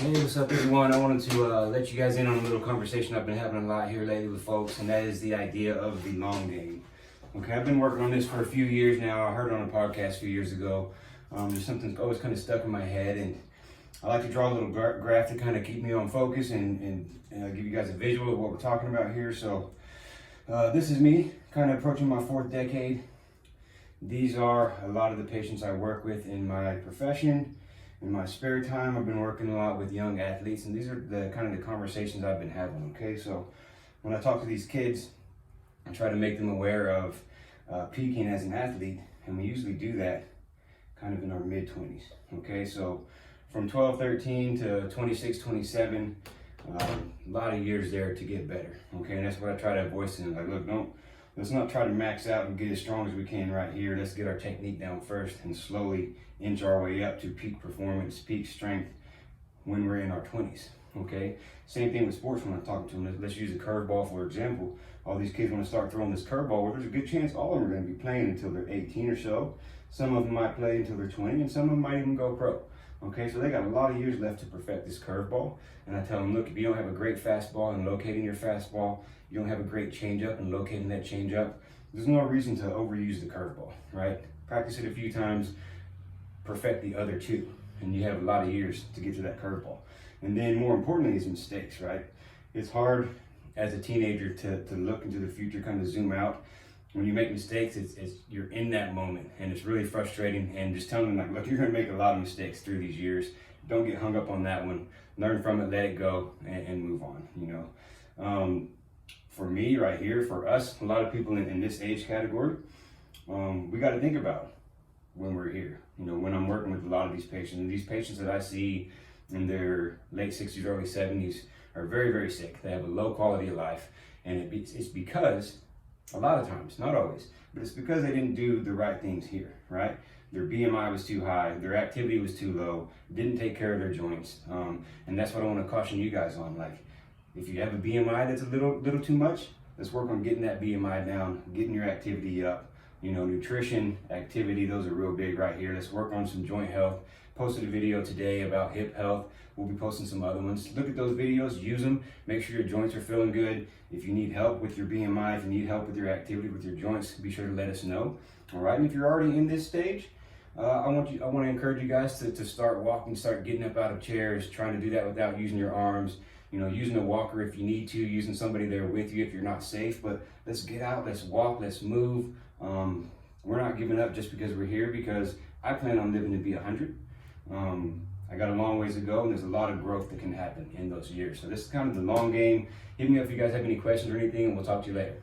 Hey, what's up everyone? I wanted to let you guys in on a little conversation I've been having a lot here lately with folks, and that is the idea of the long game. Okay, I've been working on this for a few years now. I heard it on a podcast a few years ago. There's something that's always kind of stuck in my head, and I like to draw a little graph to kind of keep me on focus and give you guys a visual of what we're talking about here. So this is me kind of approaching my 4th decade. These are a lot of the patients I work with in my profession. In my spare time, I've been working a lot with young athletes, and these are the kind of the conversations I've been having, okay? So when I talk to these kids, I try to make them aware of peaking as an athlete, and we usually do that kind of in our mid-20s, okay? So from 12, 13 to 26, 27, a lot of years there to get better, okay? And that's what I try to voice to them, like, look, let's not try to max out and get as strong as we can right here. Let's get our technique down first and slowly inch our way up to peak performance, peak strength when we're in our 20s, okay? Same thing with sports when I'm talking to them. Let's use a curveball, for example. All these kids want to start throwing this curveball, well, there's a good chance all of them are going to be playing until they're 18 or so. Some of them might play until they're 20, and some of them might even go pro. Okay, so they got a lot of years left to perfect this curveball. And I tell them, look, if you don't have a great fastball and locating your fastball, you don't have a great changeup and locating that changeup, there's no reason to overuse the curveball, right? Practice it a few times, perfect the other two, and you have a lot of years to get to that curveball. And then more importantly is mistakes, right? It's hard as a teenager to look into the future, kind of zoom out. When you make mistakes, you're in that moment, and it's really frustrating. And just telling them, like, look, you're gonna make a lot of mistakes through these years. Don't get hung up on that one. Learn from it, let it go, and move on, you know. For me right here, for us, a lot of people in this age category, we gotta think about when we're here. You know, when I'm working with a lot of these patients, and these patients that I see in their late 60s, early 70s are very, very sick. They have a low quality of life, and it's because, a lot of times, not always, but it's because they didn't do the right things here, right? Their BMI was too high, their activity was too low, didn't take care of their joints. And that's what I want to caution you guys on. Like, if you have a BMI that's a little too much, let's work on getting that BMI down, getting your activity up. You know, nutrition, activity, those are real big right here. Let's work on some joint health. Posted a video today about hip health. We'll be posting some other ones. Look at those videos, use them, make sure your joints are feeling good. If you need help with your BMI, if you need help with your activity, with your joints, be sure to let us know. All right, and if you're already in this stage, I want to encourage you guys to start walking, start getting up out of chairs, trying to do that without using your arms. You know, using a walker if you need to, using somebody there with you if you're not safe. But let's get out, let's walk, let's move. We're not giving up just because we're here, because I plan on living to be 100. I got a long ways to go, and there's a lot of growth that can happen in those years. So this is kind of the long game. Hit me up if you guys have any questions or anything, and we'll talk to you later.